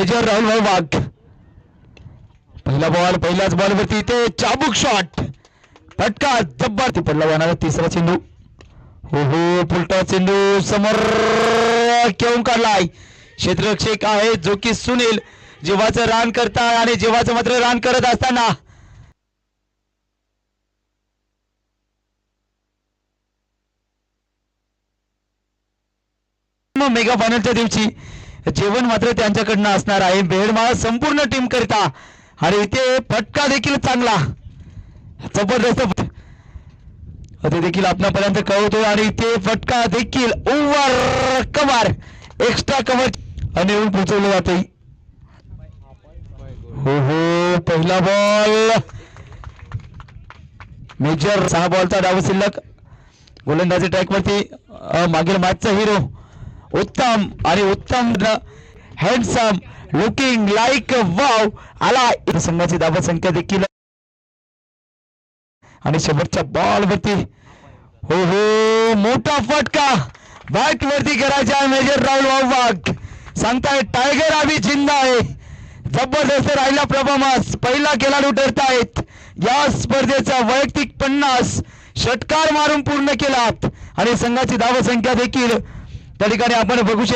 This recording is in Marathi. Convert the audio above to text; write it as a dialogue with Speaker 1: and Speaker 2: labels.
Speaker 1: मेजर राहुल वाघ. पहिला बॉल पहिल्याच बॉलवरती ते चाबूक शॉट फटका जब्बर ती पडला जाणारा तिसरा चेंडू. हो हो पुलटा चेंडू समोर घेऊन काढलाय. क्षेत्ररक्षक आहे जो की सुनील जीवाचं रान करताय आणि जीवाचं मात्र रान करत असताना मेगा फायनलच्या दिवशी जेवण मात्र त्यांच्याकडनं असणार आहे. बेडमाळ संपूर्ण टीम करता आणि इथे फटका देखील चांगला जबरदस्त ते देखील आपल्यापर्यंत कळवतो आणि इथे फटका देखील ओव्हर कव्हर एक्स्ट्रा कव्हर आणि येऊन पोहोचवलं जाते. हो हो पहिला बॉल मेजर 6 बॉलचा डाव शिल्लक. गोलंदाजी ट्रॅक वरती मागील मॅचचा हिरो उत्तम आणि उत्तम हँडसम लुकिंग लाईक वाव आला. संघाची धावा संख्या देखील आणि शेवटच्या बॉल वरती हो हो मोठा फटका बॅट वरती करायचा मेजर राहुल वाघ सांगताय टायगर अभी जिंदा आहे. जबरदस्त राहिला प्रभामास पहिला खेळाडू ठरतायत या स्पर्धेचा वैयक्तिक 50 षटकार मारून पूर्ण केलात आणि संघाची धावा संख्या देखील त्या ठिकाणी आपण बघू शकतो.